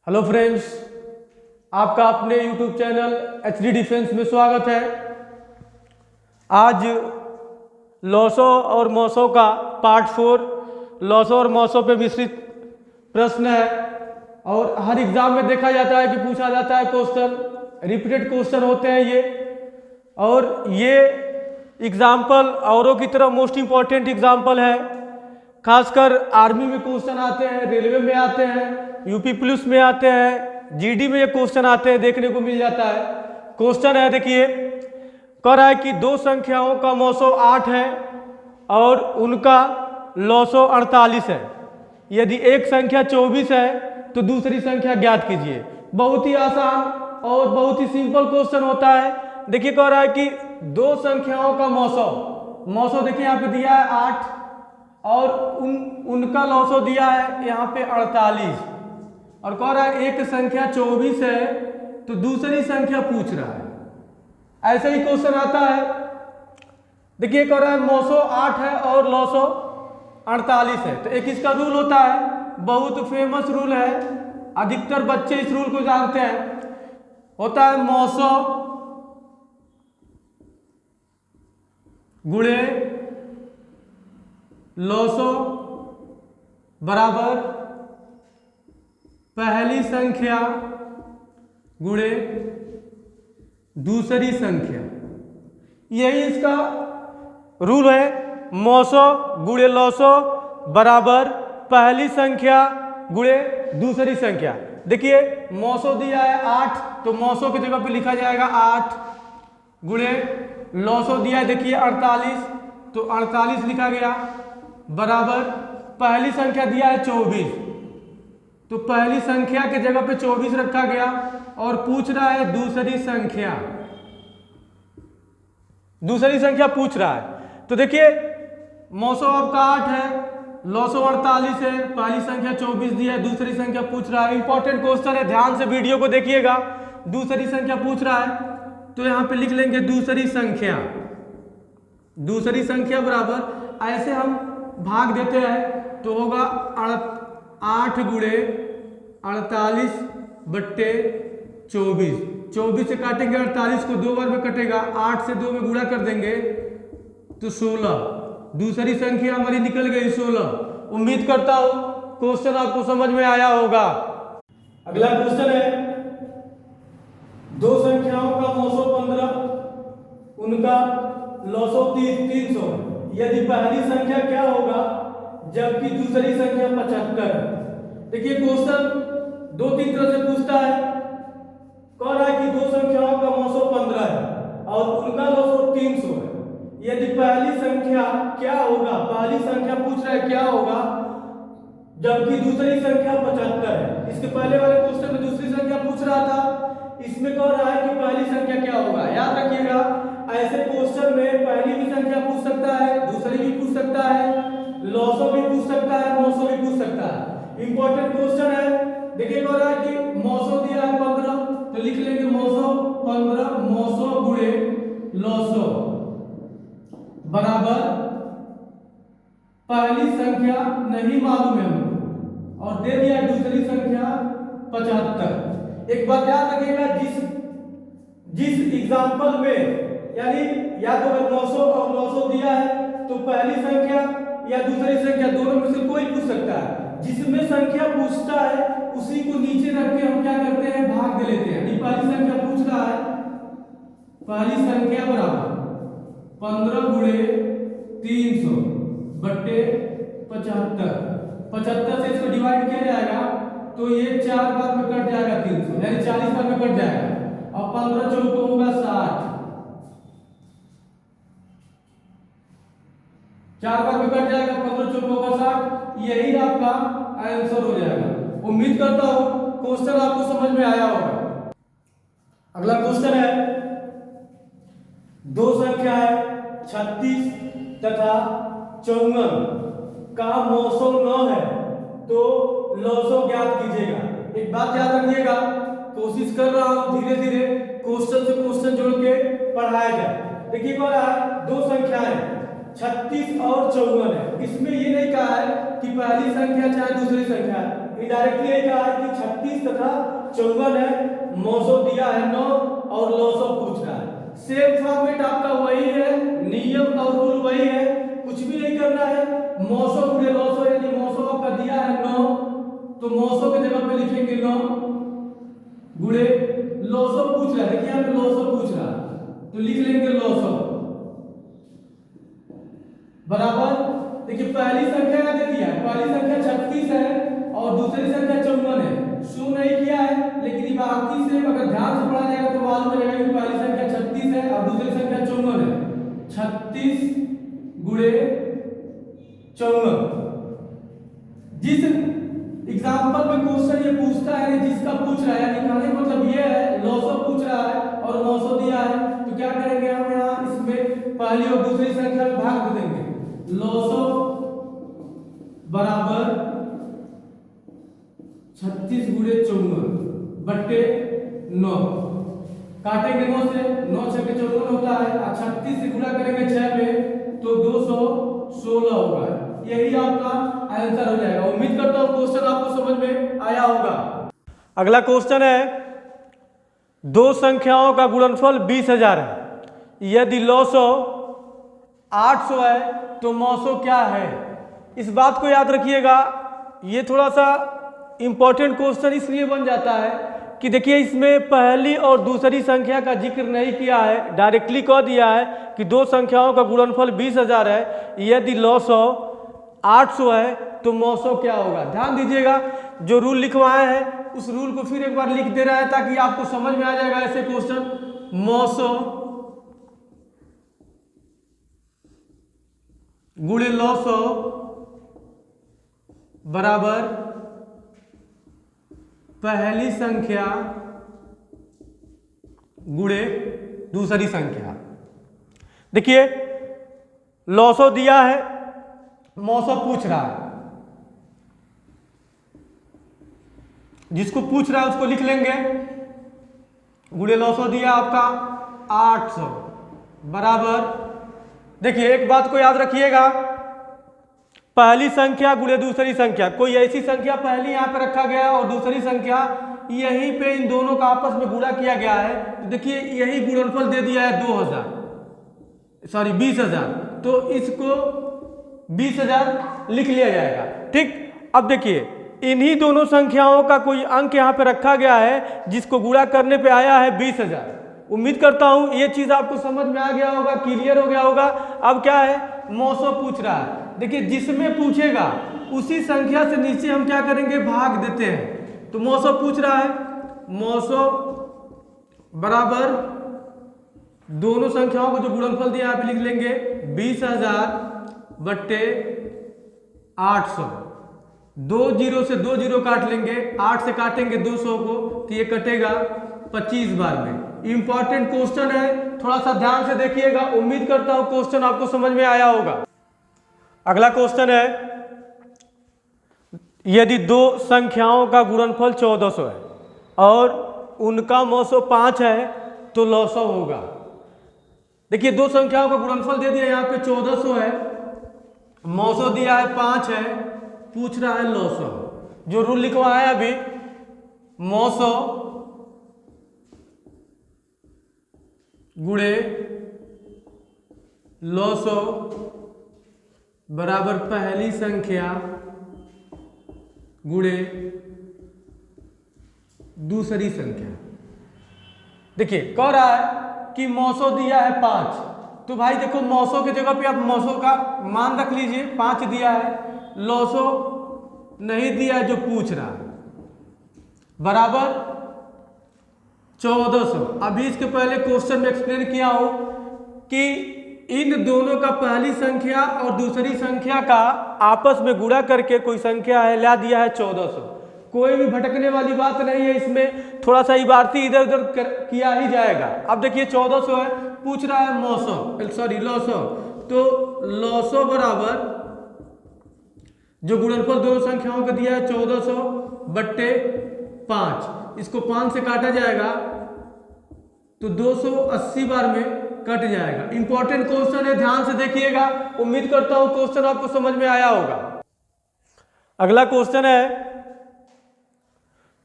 Hello friends, आपका अपने YouTube channel HD defence में स्वागत है। आज लॉसो और मौसों का पार्ट 4 लॉसो और मौसों पे मिश्रित प्रश्न है और हर एग्जाम में देखा जाता है कि पूछा जाता है क्वेश्चन, रिपीटेड क्वेश्चन होते हैं ये। और ये एग्जाम्पल औरों की तरह मोस्ट इम्पॉर्टेंट एग्जाम्पल है। खासकर आर्मी में क्वेश्चन आते हैं, रेलवे में आते हैं, यूपी पुलिस में आते हैं, जीडी में ये क्वेश्चन आते हैं, देखने को मिल जाता है। क्वेश्चन है, देखिए, कह रहा है कि दो संख्याओं का मौसो 8 है और उनका लौसो 48 है। यदि एक संख्या 24 है तो दूसरी संख्या ज्ञात कीजिए। बहुत ही आसान और बहुत ही सिंपल क्वेश्चन होता है। देखिए, कह रहा है कि दो संख्याओं का मौसो देखिए यहाँ पे दिया है 8 और उनका लौसो दिया है यहाँ पे 48 और कह रहा है एक संख्या 24 है तो दूसरी संख्या पूछ रहा है। ऐसा ही क्वेश्चन आता है। देखिए, कह रहा है मौसो 8 है और लौसो 48 है। तो एक इसका रूल होता है, बहुत फेमस रूल है, अधिकतर बच्चे इस रूल को जानते हैं। होता है मौसो गुणे लौसो बराबर पहली संख्या गुणे दूसरी संख्या। यही इसका रूल है। मौसो गुणे लौसो बराबर पहली संख्या गुणे दूसरी संख्या। देखिए, मौसो दिया है 8 तो मौसो की जगह पे लिखा जाएगा 8 गुणे लौसो दिया है, देखिए 48 तो 48 लिखा गया बराबर पहली संख्या दिया है 24 तो पहली संख्या के जगह पे 24 रखा गया और पूछ रहा है दूसरी संख्या। दूसरी संख्या पूछ रहा है। तो देखिए, मौसो आपका 8 है, लौसो 48 है, पहली संख्या 24 दी है, दूसरी संख्या पूछ रहा है। इंपॉर्टेंट क्वेश्चन है, ध्यान से वीडियो को देखिएगा। दूसरी संख्या पूछ रहा है तो यहां पे लिख लेंगे दूसरी संख्या। दूसरी संख्या बराबर, ऐसे हम भाग देते हैं तो होगा 8 गुणे 48 बट्टे 24। 24 से काटेंगे 48 को 2 बार में कटेगा, 8 से 2 में गुणा कर देंगे तो 16। दूसरी संख्या हमारी निकल गई 16। उम्मीद करता हूं क्वेश्चन आपको समझ में आया होगा। अगला क्वेश्चन है, दो संख्याओं का मौसो 15, उनका लौसो 300। यदि पहली संख्या क्या होगा जबकि दूसरी संख्या 75। देखिए, क्वेश्चन 2-3 तरह से पूछता है। कह रहा है कि दो संख्याओं का मौसो 15 है और उनका लौसो 300 है। यदि पहली संख्या क्या होगा, पहली संख्या पूछ रहा है क्या होगा जबकि दूसरी संख्या 75 है। इसके पहले वाले क्वेश्चन में दूसरी संख्या पूछ रहा था, इसमें कह रहा है कि पहली संख्या क्या होगा। याद रखिएगा, ऐसे क्वेश्चन में पहली भी संख्या पूछ सकता है, दूसरी भी पूछ सकता है, लौसो भी पूछ सकता है, मौसो भी पूछ सकता है। इंपॉर्टेंट क्वेश्चन है। देखिए, कह रहा है कि मौसो दिया है 15 तो लिख लेंगे मौसो 15 मौसो गुणे लौसो बराबर पहली संख्या नहीं मालूम है हमको और दे दिया दूसरी संख्या 75। एक बात याद रखिएगा, जिस एग्जांपल में यानी या तो अगर 900 और 900 दिया है तो पहली संख्या या दूसरी संख्या दोनों में से कोई पूछ सकता है। जिसमें संख्या पूछता है उसी को नीचे रख के हम क्या करते हैं, भाग दे लेते हैं। पहली संख्या पूछ रहा है, पहली संख्या बराबर 15 गुणे 300 बट्टे 75। 75 से इसको डिवाइड किया जाएगा तो ये 4 बार में कट जाएगा 300, यानी 40 बार में कट जाएगा और 15 चौको होगा 60। 4 बार में कट जाएगा, 15 चौको होगा 60। यही आपका आंसर हो जाएगा। उम्मीद करता हूं क्वेश्चन आपको समझ में आया होगा। अगला क्वेश्चन है, दो संख्या है 36 तथा 54 का मौसो 9 है तो लौसो ज्ञात कीजिएगा। एक बात याद रखिएगा, कोशिश कर रहा हूं धीरे धीरे क्वेश्चन से क्वेश्चन जोड़ के पढ़ाया जाए। देखिए, कह रहा है दो संख्याएं 36 और 54 है। इसमें ये नहीं कहा है कि पहली संख्या चाहे दूसरी संख्या, इनडायरेक्टली यही कहा है कि 36 तथा 54 है, मौसो दिया है 9 और लॉसो पूछ रहा है। सेम फॉर्मेट आपका वही है, नियम और रूल वही है, कुछ भी नहीं करना है। मौसो गुणे लॉसो, यानी मौसो आपका दिया है 9 तो मौसो की जगह पे लिखेंगे 9 गुणे लॉसो पूछ रहा है। देखिए यहाँ पे लॉसो पूछ रहा है तो लिख लेंगे लॉसो बराबर। देखिए पहली संख्या क्या दे दिया है, पहली संख्या 36 है और दूसरी संख्या 54 है। शो नहीं किया है लेकिन बाकी से अगर ध्यान से पढ़ा जाएगा तो मालूम हो जाएगा कि पहली संख्या 36 है और दूसरी संख्या 54 है। 36 गुणे 54। जिस एग्जाम्पल में क्वेश्चन ये पूछता है, जिसका पूछ रहा है, कहने का मतलब ये है लॉसो पूछ रहा है और मौसो दिया है तो क्या करेंगे हम यहाँ इसमें पहली और दूसरी संख्या में भाग दे देंगे। लॉसो बराबर 36 गुणे 54 बट्टे 9, काटेंगे 9 से, 9 6 के 54 होता है और 36 से गुणा करेंगे 6 में तो 216 होगा। यही आपका आंसर हो जाएगा। उम्मीद करता हूं क्वेश्चन आपको समझ में आया होगा। अगला क्वेश्चन है, दो संख्याओं का गुणनफल 20,000 है। यदि लॉसो 800 है तो मौसो क्या है। इस बात को याद रखिएगा, ये थोड़ा सा इंपॉर्टेंट क्वेश्चन इसलिए बन जाता है कि देखिए इसमें पहली और दूसरी संख्या का जिक्र नहीं किया है, डायरेक्टली कह दिया है कि दो संख्याओं का गुणनफल 20,000 है। यदि लॉसो 800 है तो मौसो क्या होगा। ध्यान दीजिएगा, जो रूल लिखवाए हैं उस रूल को फिर एक बार लिख दे रहा है ताकि आपको समझ में आ जाएगा ऐसे क्वेश्चन। मौसो गुणे लॉसो बराबर पहली संख्या गुणे दूसरी संख्या। देखिए लॉसो दिया है, मौसो पूछ रहा है, जिसको पूछ रहा है उसको लिख लेंगे। गुणे लॉसो दिया आपका 800 बराबर, देखिए एक बात को याद रखिएगा, पहली संख्या गुणे दूसरी संख्या, कोई ऐसी संख्या पहली यहां पे रखा गया और दूसरी संख्या यहीं पे इन दोनों का आपस में गुणा किया गया है तो देखिए यही गुणनफल दे दिया है 20,000, तो इसको 20,000 लिख लिया जाएगा। ठीक, अब देखिए इन्हीं दोनों संख्याओं का कोई अंक यहाँ पे रखा गया है जिसको गुणा करने पे आया है 20,000। उम्मीद करता हूं ये चीज आपको समझ में आ गया होगा, क्लियर हो गया होगा। अब क्या है, मौसो पूछ रहा है। देखिए जिसमें पूछेगा उसी संख्या से नीचे हम क्या करेंगे, भाग देते हैं। तो मौसो पूछ रहा है, मौसो बराबर दोनों संख्याओं को जो गुणनफल दिया यहाँ पे लिख लेंगे 20,000 बट्टे 800। 2 जीरो से 2 जीरो काट लेंगे, 8 से काटेंगे 200 को तो ये कटेगा 25 बार में। इंपॉर्टेंट क्वेश्चन है, थोड़ा सा ध्यान से देखिएगा। उम्मीद करता हूं क्वेश्चन आपको समझ में आया होगा। अगला क्वेश्चन है, यदि दो संख्याओं का गुणनफल 1400 है और उनका मौसो 5 है तो लॉसो होगा। देखिए दो संख्याओं का गुणनफल दे दिया, यहाँ पे 1400 है, मौसो दिया है 5 है, पूछ रहा है लॉसो। जो रूल लिखवाया है अभी, मौसो गुणे लॉसो बराबर पहली संख्या गुणे दूसरी संख्या। देखिए कह रहा है कि मौसो दिया है 5, तो भाई देखो मौसो की जगह पे आप मौसो का मान रख लीजिए, 5 दिया है, लॉसो नहीं दिया है जो पूछ रहा है, बराबर 1400। अभी इसके पहले क्वेश्चन में एक्सप्लेन किया हूं कि इन दोनों का पहली संख्या और दूसरी संख्या का आपस में गुणा करके कोई संख्या है, ला दिया है 1400। कोई भी भटकने वाली बात नहीं है इसमें, थोड़ा सा इबारती इधर उधर किया ही जाएगा। अब देखिए 1400 है, पूछ रहा है लॉसो, तो लॉसो बराबर जो गुणनफल दोनों संख्याओं का दिया है 1400 बट्टे 5, इसको 5 से काटा जाएगा तो 280 बार में कट जाएगा। इंपॉर्टेंट क्वेश्चन है, ध्यान से देखिएगा। उम्मीद करता हूं क्वेश्चन आपको समझ में आया होगा। अगला क्वेश्चन है,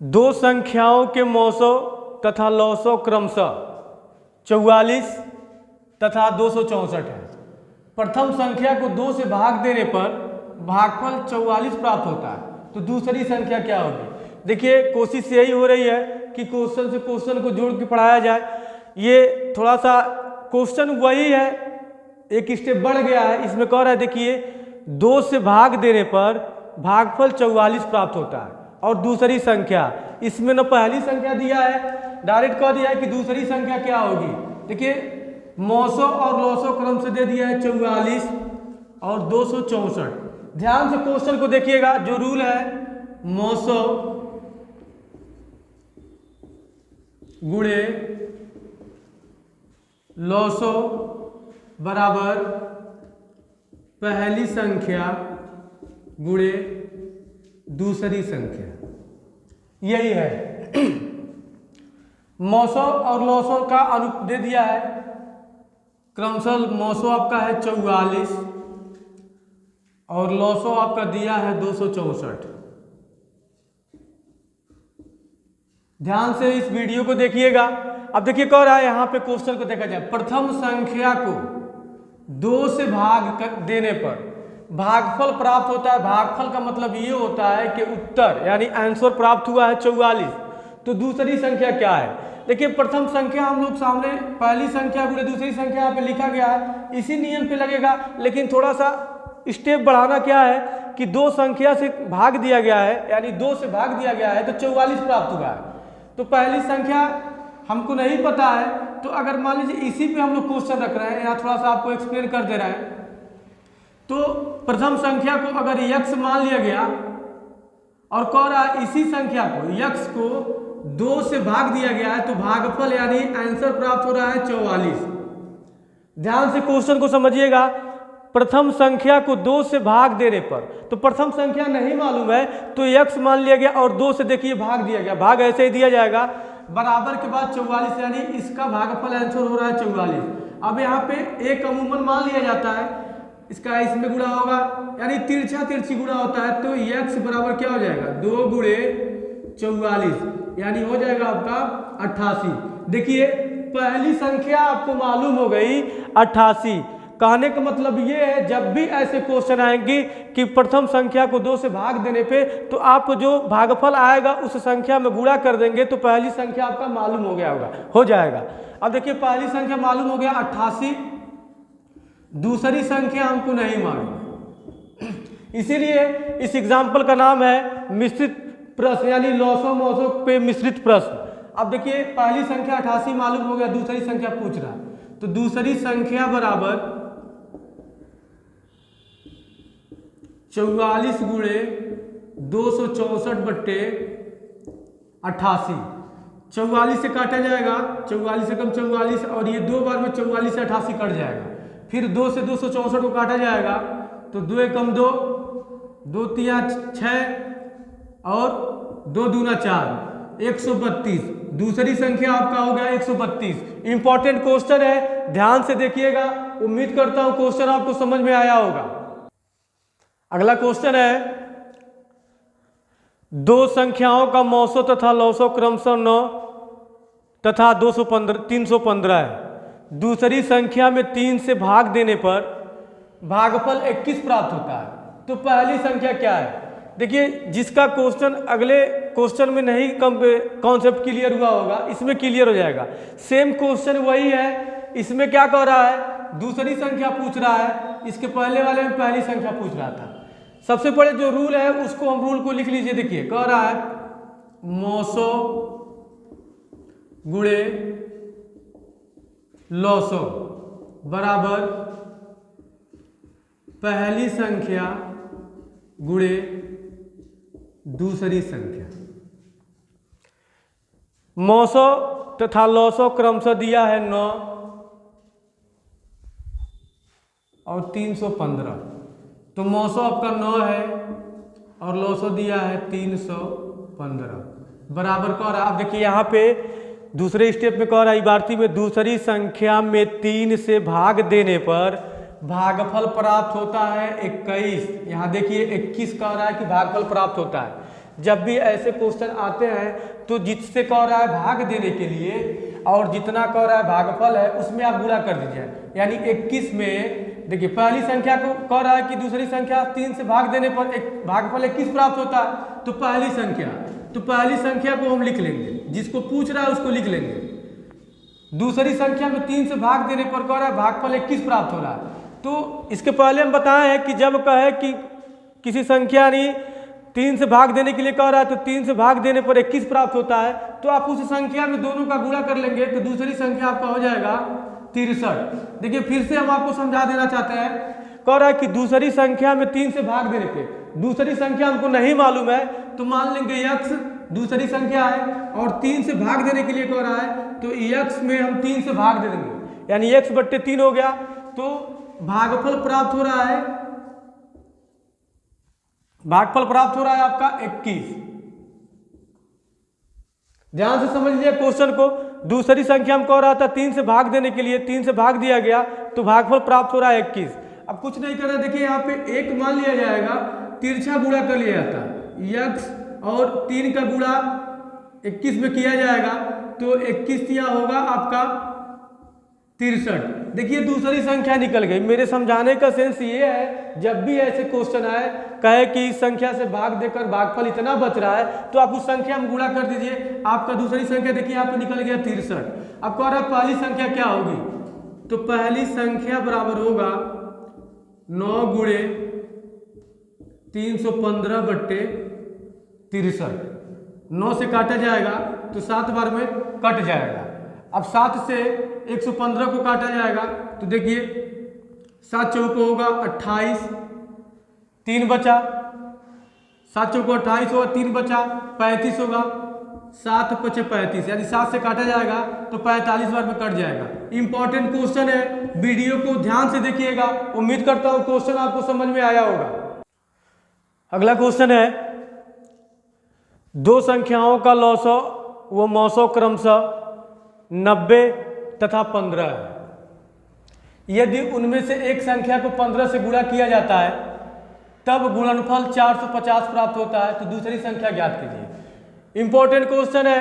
दो संख्याओं के मौसों तथा लौसों क्रमशः 44 तथा 264 है। प्रथम संख्या को 2 से भाग देने पर भागफल 44 प्राप्त होता है, तो दूसरी संख्या क्या होगी? देखिए कोशिश यही हो रही है कि क्वेश्चन से क्वेश्चन को जोड़ के पढ़ाया जाए। ये थोड़ा सा क्वेश्चन वही है, एक स्टेप बढ़ गया है। इसमें कह रहा है देखिए 2 से भाग देने पर भागफल 44 प्राप्त होता है, और दूसरी संख्या, इसमें न पहली संख्या दिया है, डायरेक्ट कह दिया है कि दूसरी संख्या क्या होगी। देखिए मौसों और लौसों क्रम से दे दिया है 44 और 264। ध्यान से क्वेश्चन को देखिएगा, जो रूल है मौसों गुणे लौसों बराबर पहली संख्या गुणे दूसरी संख्या, यही है। मौसों और लौसों का अनु दे दिया है, क्रमशः मौसों आपका है 44 और लौसों आपका दिया है 264। ध्यान से इस वीडियो को देखिएगा। अब देखिए कह रहा है यहाँ पे क्वेश्चन को देखा जाए, प्रथम संख्या को 2 से भाग देने पर भागफल प्राप्त होता है। भागफल का मतलब ये होता है कि उत्तर यानी आंसर प्राप्त हुआ है 44, तो दूसरी संख्या क्या है? देखिए प्रथम संख्या हम लोग सामने पहली संख्या गुणे दूसरी संख्या यहाँ पे लिखा गया है, इसी नियम पे लगेगा। लेकिन थोड़ा सा स्टेप बढ़ाना क्या है कि 2 संख्या से भाग दिया गया है, यानी 2 से भाग दिया गया है तो 44 प्राप्त हुआ है। तो पहली संख्या हमको नहीं पता है, तो अगर मान लीजिए इसी पे हम लोग क्वेश्चन रख रहे हैं, यहाँ थोड़ा सा आपको एक्सप्लेन कर दे रहा है। तो प्रथम संख्या को अगर x मान लिया गया और कह रहा है इसी संख्या को x को 2 से भाग दिया गया है, तो भागफल यानी आंसर प्राप्त हो रहा है 44। ध्यान से क्वेश्चन को समझिएगा। प्रथम संख्या को 2 से भाग देने पर, तो प्रथम संख्या नहीं मालूम है तो x मान लिया गया और 2 से देखिए भाग दिया गया, भाग ऐसे ही दिया जाएगा, बराबर के बाद 44 यानी इसका भागफल आंसर हो रहा है 44। अब यहाँ पे एक अमूमन मान लिया जाता है, इसका इसमें गुणा होगा यानी तिरछा तिरछी गुणा होता है, तो x बराबर क्या हो जाएगा 2 गुणे 44 यानी हो जाएगा आपका 88। देखिए पहली संख्या आपको मालूम हो गई 88। कहने का मतलब ये है जब भी ऐसे क्वेश्चन आएंगे कि प्रथम संख्या को 2 से भाग देने पे, तो आप जो भागफल आएगा उस संख्या में गुणा कर देंगे, तो पहली संख्या आपका मालूम हो गया होगा, हो जाएगा। अब देखिए पहली संख्या मालूम हो गया 88, दूसरी संख्या हमको नहीं मालूम, इसीलिए इस एग्जाम्पल का नाम है मिश्रित प्रश्न, यानी लौसों मौसों पे मिश्रित प्रश्न। अब देखिए पहली संख्या 88 मालूम हो गया, दूसरी संख्या पूछ रहा है, तो दूसरी संख्या बराबर 44 गुणे 264 बट्टे 88। 44 से काटा जाएगा, 44 से कम 44, और ये 2 बार में 44 से 88 कट जाएगा। फिर 2 से 264 को काटा जाएगा, तो 2 एकम 2, 2 तिया 6 और 2 दूना 4, 132। दूसरी संख्या आपका हो गया 132। इंपॉर्टेंट क्वेश्चन है, ध्यान से देखिएगा। उम्मीद करता हूं क्वेश्चन आपको समझ में आया होगा। अगला क्वेश्चन है, 2 संख्याओं का मौसों तथा लौसों क्रमशः 9 तथा 315 है। दूसरी संख्या में 3 से भाग देने पर भागफल 21 प्राप्त होता है, तो पहली संख्या क्या है? देखिए जिसका क्वेश्चन अगले क्वेश्चन में नहीं कॉन्सेप्ट क्लियर हुआ होगा, इसमें क्लियर हो जाएगा। सेम क्वेश्चन वही है, इसमें क्या कह रहा है, दूसरी संख्या पूछ रहा है, इसके पहले वाले में पहली संख्या पूछ रहा था। सबसे पहले जो रूल है उसको हम रूल को लिख लीजिए। देखिए कह रहा है मौसों गुणे लौसों बराबर पहली संख्या गुणे दूसरी संख्या। मौसों तथा लौसों क्रमशः दिया है 9 और 315, तो मौसों आपका 9 है और लौसों दिया है 315, बराबर कह रहा है। अब देखिए यहाँ पे दूसरे स्टेप में कह रहा है इबारती में दूसरी संख्या में 3 से भाग देने पर भागफल प्राप्त होता है 21। यहाँ देखिए 21 कह रहा है कि भागफल प्राप्त होता है। जब भी ऐसे क्वेश्चन आते हैं तो जिससे कह रहा है भाग देने के लिए और जितना कह रहा है भागफल है उसमें आप गुणा कर दीजिए। यानी 21 में देखिए पहली संख्या को कह रहा है कि दूसरी संख्या 3 से भाग देने पर एक भागफल 21 प्राप्त होता है। तो पहली संख्या को हम लिख लेंगे, जिसको पूछ रहा है उसको लिख लेंगे। दूसरी संख्या में 3 से भाग देने पर कह रहा है भागफल 21 प्राप्त हो रहा है। तो इसके पहले हम बताए हैं कि जब कहे कि किसी संख्या ने 3 से भाग देने के लिए कह रहा है तो 3 से भाग देने पर 21 प्राप्त होता है। तो आप उस संख्या में दोनों का गुणा कर लेंगे तो दूसरी संख्या आपका हो जाएगा 63। देखिए फिर से हम आपको समझा देना चाहते हैं, कह रहा है कि दूसरी संख्या में 3 से भाग देने के, दूसरी संख्या हमको नहीं मालूम है तो मान लेंगे x दूसरी संख्या है और 3 से भाग देने के लिए कह रहा है तो x में हम 3 से भाग दे देंगे, यानी x/3 हो गया। तो भागफल प्राप्त हो रहा है आपका 21। ध्यान से समझ लीजिए क्वेश्चन को। दूसरी संख्या में कह रहा था 3 से भाग देने के लिए 3 से भाग दिया गया तो भागफल प्राप्त हो रहा है 21। अब कुछ नहीं करना, देखिए यहाँ पे एक मान लिया जाएगा, तिरछा गुणा कर लिया जाता है, x और 3 का गुणा 21 में किया जाएगा तो 21 यहाँ होगा आपका 63। देखिए दूसरी संख्या निकल गई। मेरे समझाने का सेंस ये है, जब भी ऐसे क्वेश्चन आए कहे कि इस संख्या से भाग देकर भागफल इतना बच रहा है तो आप उस संख्या में गुणा कर दीजिए। आपका दूसरी संख्या देखिए यहाँ पे निकल गया 63। अब कह रहा है पहली संख्या क्या होगी, तो पहली संख्या बराबर होगा 9 गुणे 315/63। 9 से काटा जाएगा तो 7 बार में कट जाएगा। अब 7 से 115 को काटा जाएगा तो देखिए 7 चौको होगा 28, 3 बचा, 7 चौको 28 होगा, 3 बचा 35 होगा, 7 पचे 35, यानी 7 से काटा जाएगा तो 45 बार में कट जाएगा। इंपॉर्टेंट क्वेश्चन है, वीडियो को ध्यान से देखिएगा। उम्मीद करता हूँ क्वेश्चन आपको समझ में आया होगा। अगला क्वेश्चन है, दो संख्याओं का लौसो व मौसो क्रमशः 90 तथा 15 है। यदि उनमें से एक संख्या को 15 से गुणा किया जाता है तब गुणनफल 450 प्राप्त होता है। तो दूसरी संख्या ज्ञात कीजिए। इंपॉर्टेंट क्वेश्चन है,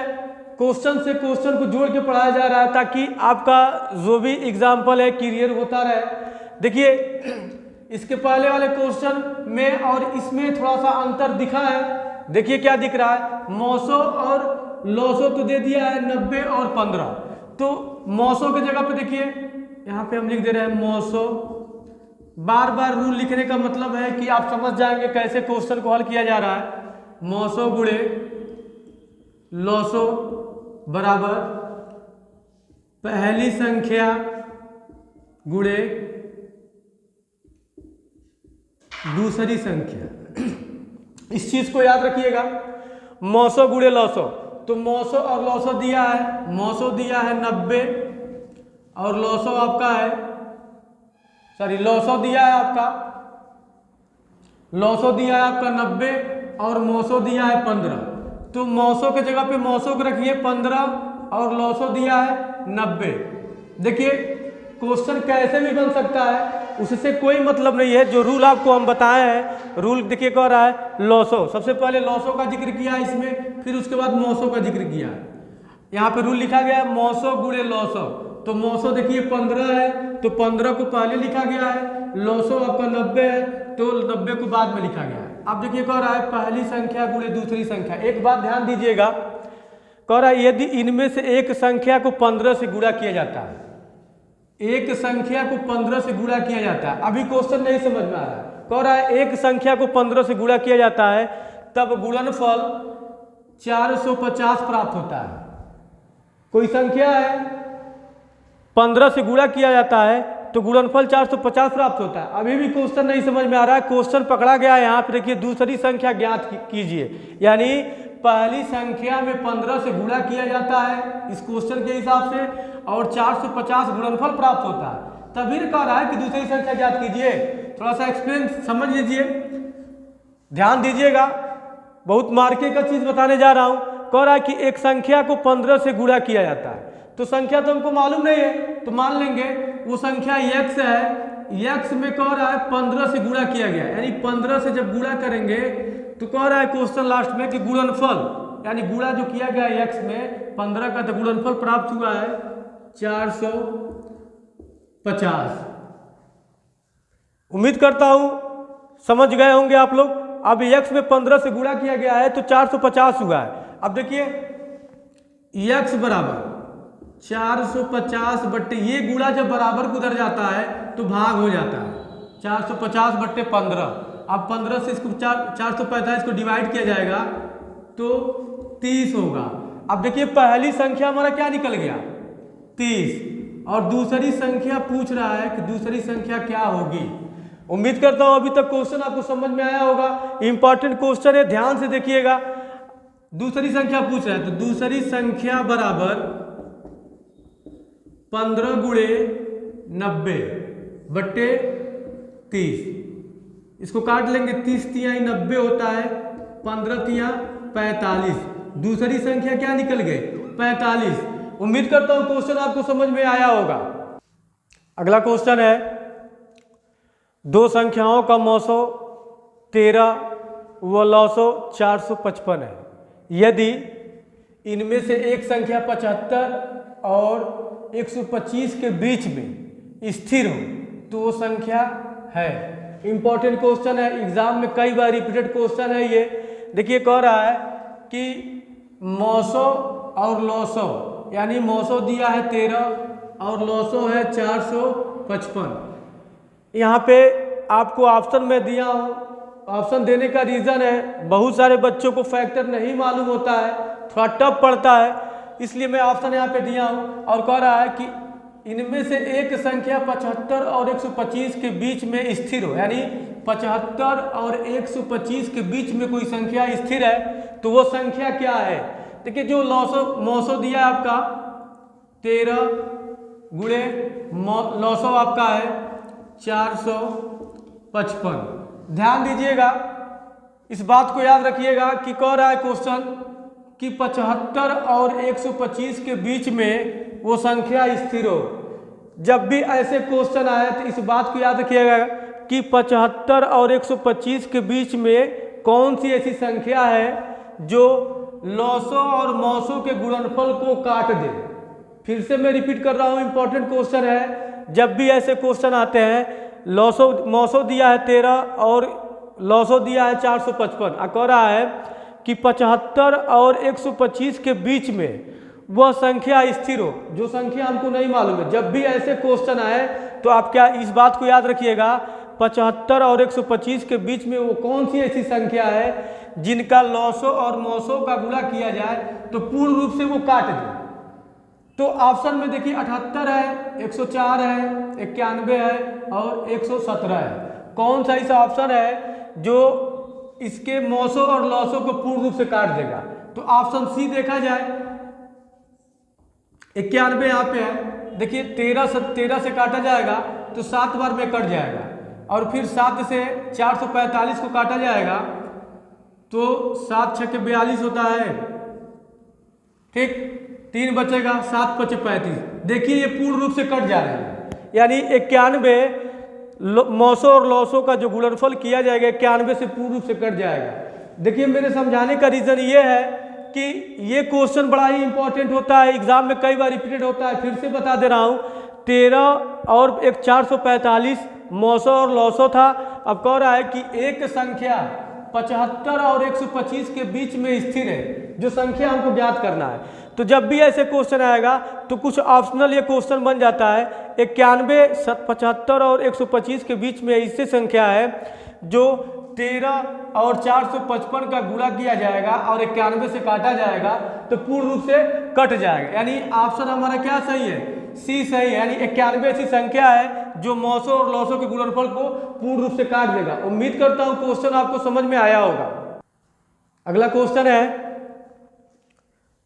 क्वेश्चन से क्वेश्चन को जोड़ के पढ़ाया जा रहा है ताकि आपका जो भी एग्जाम्पल है क्लियर होता रहे। देखिए इसके पहले वाले क्वेश्चन में और इसमें थोड़ा सा अंतर दिखा है। देखिए क्या दिख रहा है, मौसो और लौसो तो दे दिया है 90 और 15। तो मौसो की जगह पे देखिए यहाँ पे हम लिख दे रहे हैं मौसो। बार बार रूल लिखने का मतलब है कि आप समझ जाएंगे कैसे क्वेश्चन को हल किया जा रहा है। मौसो गुणे लौसो बराबर पहली संख्या गुणे दूसरी संख्या। इस चीज को याद रखिएगा, मौसो गुणे लौसो। तो मौसो और लौसो दिया है, मौसो दिया है 90 और लौसो आपका है, सॉरी लौसो दिया है आपका, लौसो दिया है आपका 90 और मौसो दिया है 15। तो मौसो के जगह पे मौसो को रखिए 15 और लौसो दिया है 90। देखिए क्वेश्चन कैसे भी बन सकता है, उससे कोई मतलब नहीं है। जो रूल आपको हम बताए हैं, रूल देखिए कह रहा है लौसो, सबसे पहले लौसो का जिक्र किया है इसमें, फिर उसके बाद मौसो का जिक्र किया है। यहाँ पे रूल लिखा गया है मौसो गुणे लौसो। तो मौसो देखिए 15 है तो 15 को पहले लिखा गया है, लौसो आपका 90 है तो 90 को बाद में लिखा गया है। अब देखिए कह रहा है पहली संख्या गुणे दूसरी संख्या। एक बात ध्यान दीजिएगा, कह रहा है यदि इनमें से एक संख्या को 15 से गुणा किया जाता है, एक संख्या को 15 से गुणा किया जाता है। अभी क्वेश्चन नहीं समझ में आ रहा है, कह रहा है एक संख्या को 15 से गुणा किया जाता है तब गुणनफल 450 प्राप्त होता है। कोई संख्या है 15 से गुणा किया जाता है तो गुणनफल 450 प्राप्त होता है। अभी भी क्वेश्चन नहीं समझ में आ रहा है, क्वेश्चन पकड़ा गया है। यहाँ पे देखिए दूसरी संख्या ज्ञात कीजिए, यानी पहली संख्या में 15 से गुणा किया जाता है इस क्वेश्चन के हिसाब से और 450 गुणनफल प्राप्त होता है। तभी कह रहा है कि दूसरी संख्या ज्ञात कीजिए। थोड़ा सा एक्सप्लेन समझ लीजिए, ध्यान दीजिएगा, बहुत मार्के का चीज बताने जा रहा हूं। कह रहा है कि एक संख्या को 15 से गुणा किया जाता है, तो संख्या तो हमको मालूम नहीं है, तो मान लेंगे वो संख्या x है। x में कह रहा है 15 से गुणा किया गया, यानी 15 से जब गुणा करेंगे तो कह रहा है क्वेश्चन लास्ट में कि गुणनफल यानी गुणा जो किया गया है x में 15 का, तो गुणनफल प्राप्त हुआ है 450। उम्मीद करता हूं समझ गए होंगे आप लोग। अब x में 15 से गुणा किया गया है तो 450 हुआ है। अब देखिए x बराबर 450 बट्टे, ये गुणा जब बराबर को उधर जाता है तो भाग हो जाता है 450 बट्टे 15। अब 15 से इसको 445 को डिवाइड किया जाएगा तो 30 होगा। अब देखिए पहली संख्या हमारा क्या निकल गया 30, और दूसरी संख्या पूछ रहा है कि दूसरी संख्या क्या होगी। उम्मीद करता हूं अभी तक क्वेश्चन आपको समझ में आया होगा। इंपॉर्टेंट क्वेश्चन है, ध्यान से देखिएगा। दूसरी संख्या पूछ रहा है तो दूसरी संख्या बराबर 15 गुणे 90 बट्टे 30। इसको काट लेंगे, 30 तिया 90 होता है, 15 तिया 45। दूसरी संख्या क्या निकल गई 45। उम्मीद करता हूं क्वेश्चन आपको समझ में आया होगा। अगला क्वेश्चन है, दो संख्याओं का मौसो 13 व लौसो 455 है। यदि इनमें से एक संख्या 75 और 125 के बीच में स्थिर हो तो वो संख्या है। इंपॉर्टेंट क्वेश्चन है, एग्जाम में कई बार रिपीटेड क्वेश्चन है ये। देखिए कह रहा है कि मौसो और लौसो, यानी मौसो दिया है 13 और लौसो है 455। यहाँ पे आपको ऑप्शन में दिया हूँ। ऑप्शन देने का रीज़न है बहुत सारे बच्चों को फैक्टर नहीं मालूम होता है, थोड़ा टफ पड़ता है, इसलिए मैं ऑप्शन यहाँ पे दिया हूँ। और कह रहा है कि इनमें से एक संख्या 75 और 125 के बीच में स्थिर हो, यानी 75 और 125 के बीच में कोई संख्या स्थिर है तो वो संख्या क्या है। देखिए जो मौसो दिया है आपका 13 गुणे लौसो आपका है 455। ध्यान दीजिएगा, इस बात को याद रखिएगा कि कह रहा है क्वेश्चन कि 75 और 125 के बीच में वो संख्या स्थिर हो। जब भी ऐसे क्वेश्चन आए तो इस बात को याद रखिएगा कि 75 और 125 के बीच में कौन सी ऐसी संख्या है जो लौसो और मौसो के गुणनफल को काट दे। फिर से मैं रिपीट कर रहा हूँ, इंपॉर्टेंट क्वेश्चन है। जब भी ऐसे क्वेश्चन आते हैं, मौसो दिया है 13 और लौसो दिया है 455, कह रहा है कि 75 और 125 के बीच में वह संख्या स्थिर हो, जो संख्या हमको नहीं मालूम है। जब भी ऐसे क्वेश्चन आए तो आप क्या इस बात को याद रखिएगा, 75 और 125 के बीच में वो कौन सी ऐसी संख्या है जिनका लौसो और मौसो का गुणा किया जाए तो पूर्ण रूप से वो काट दे। तो ऑप्शन में देखिए 78 है, 104 है, 91 है और 117 है। कौन सा ऐसा ऑप्शन है जो इसके मौसो और लौसो को पूर्ण रूप से काट देगा। तो ऑप्शन सी देखा जाए, 91 यहाँ पे है। देखिए 13 से काटा जाएगा तो 7 बार में कट जाएगा, और फिर 7 से 445 को काटा जाएगा तो 7 6 के 42 होता है, ठीक, 3 बचेगा, 7 5 35। देखिए ये पूर्ण रूप से कट जा रहे हैं, यानी 91 मौसो और लौसो का जो गुणनफल किया जाएगा 91 से पूर्ण रूप से कट जाएगा। देखिए मेरे समझाने का रीज़न ये है कि ये क्वेश्चन बड़ा ही इंपॉर्टेंट होता है, एग्जाम में कई बार रिपीटेड होता है। फिर से बता दे रहा हूँ, 13 और 445 मौसो और लौसो था। अब कह रहा है कि एक संख्या 75 और 125 के बीच में स्थिर है, जो संख्या हमको ज्ञात करना है। तो जब भी ऐसे क्वेश्चन आएगा तो कुछ ऑप्शनल ये क्वेश्चन बन जाता है। 91, 75 और 125 के बीच में ऐसी संख्या है जो 13 और 455 का गुणा किया जाएगा और 91 से काटा जाएगा तो पूर्ण रूप से कट जाएगा। यानी ऑप्शन हमारा क्या सही है, सी सही है। यानी 91 ऐसी संख्या है जो मौसो और लौसो के गुणनफल को पूर्ण रूप से काट देगा। उम्मीद करता हूं क्वेश्चन आपको समझ में आया होगा। अगला क्वेश्चन है,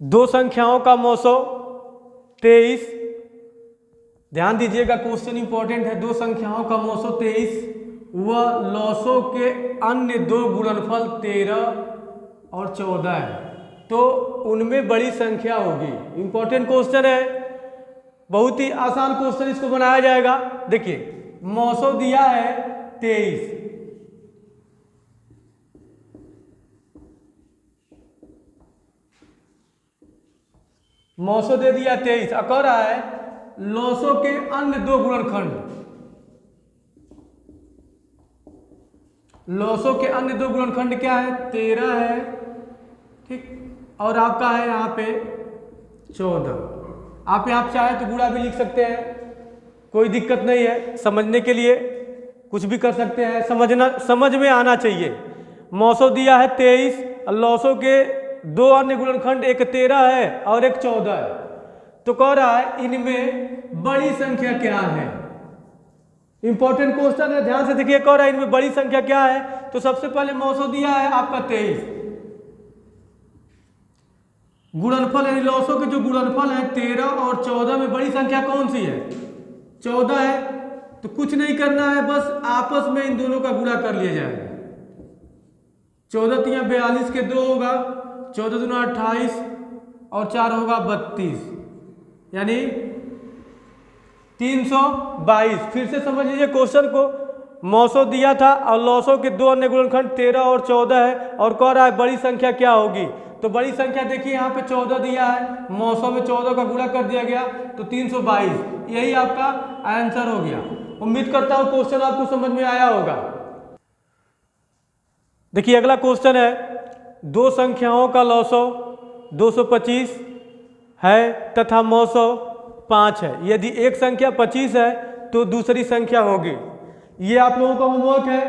दो संख्याओं का मौसो 23। ध्यान दीजिएगा, क्वेश्चन इंपॉर्टेंट है। दो संख्याओं का मौसो 23 व लौसो के अन्य दो गुणनफल 13 और 14 है, तो उनमें बड़ी संख्या होगी। इंपॉर्टेंट क्वेश्चन है, बहुत ही आसान क्वेश्चन इसको बनाया जाएगा। देखिए मौसो दिया है 23 900 दे दिया 23। अब कह रहा है 900 के अन्य दो गुणनखंड, 900 के अन्य दो गुणनखंड क्या है? 13 है, ठीक, और आपका है यहाँ पे 14। आप यहाँ चाहे तो गुणा भी लिख सकते हैं, कोई दिक्कत नहीं है, समझने के लिए कुछ भी कर सकते हैं, समझ में आना चाहिए। 900 दिया है 23, 900 के दो अन्य गुणनखंड, एक 13 है और एक 14 है। तो कह रहा है इनमें बड़ी संख्या क्या है? इंपॉर्टेंट क्वेश्चन है, ध्यान से देखिए। कह रहा है इनमें बड़ी संख्या क्या है? तो सबसे पहले 900 दिया है आपका 23, गुणनफल यानी 900 के जो गुणनफल है 13 और 14 में बड़ी संख्या कौन सी है? 14 है। तो कुछ नहीं करना है, बस आपस में इन दोनों का गुणा कर लिया जाएगा। 14 तिया 42 के 2 होगा, 14 दूना 28 और 4 होगा 32, यानी 322। फिर से समझ लीजिए क्वेश्चन को। 900 दिया था और 900 के दो अन्य गुणनखंड 13 और 14 है, और कह रहा है बड़ी संख्या क्या होगी? तो बड़ी संख्या देखिए यहाँ पे 14 दिया है, 900 में 14 का गुणा कर दिया गया तो 322, यही आपका आंसर हो गया। उम्मीद करता हूँ क्वेश्चन आपको समझ में आया होगा। देखिए अगला क्वेश्चन है, दो संख्याओं का लॉसो 225 है तथा 905 है। यदि एक संख्या 25 है तो दूसरी संख्या होगी। ये आप लोगों का होमवर्क है।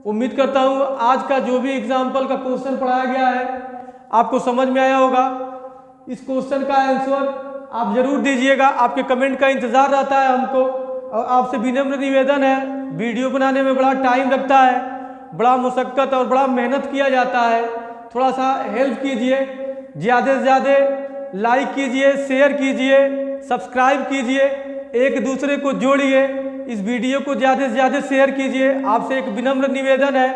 उम्मीद करता हूँ आज का जो भी एग्जाम्पल का क्वेश्चन पढ़ाया गया है आपको समझ में आया होगा। इस क्वेश्चन का आंसर आप जरूर दीजिएगा, आपके कमेंट का इंतजार रहता है हमको। और आपसे विनम्र निवेदन है, वीडियो बनाने में बड़ा टाइम लगता है, बड़ा मुशक्कत और बड़ा मेहनत किया जाता है, थोड़ा सा हेल्प कीजिए, ज़्यादा से ज़्यादा लाइक कीजिए, शेयर कीजिए, सब्सक्राइब कीजिए, एक दूसरे को जोड़िए, इस वीडियो को ज़्यादा से ज़्यादा शेयर कीजिए। आपसे एक विनम्र निवेदन है,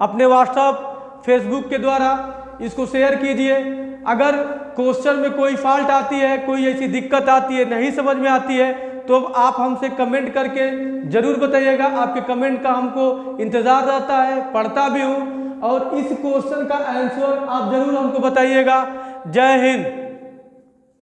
अपने व्हाट्सएप फेसबुक के द्वारा इसको शेयर कीजिए। अगर क्वेश्चन में कोई फॉल्ट आती है, कोई ऐसी दिक्कत आती है, नहीं समझ में आती है, तो आप हमसे कमेंट करके ज़रूर बताइएगा। आपके कमेंट का हमको इंतज़ार रहता है, पढ़ता भी हूँ, और इस क्वेश्चन का आंसर आप ज़रूर हमको बताइएगा। जय हिंद।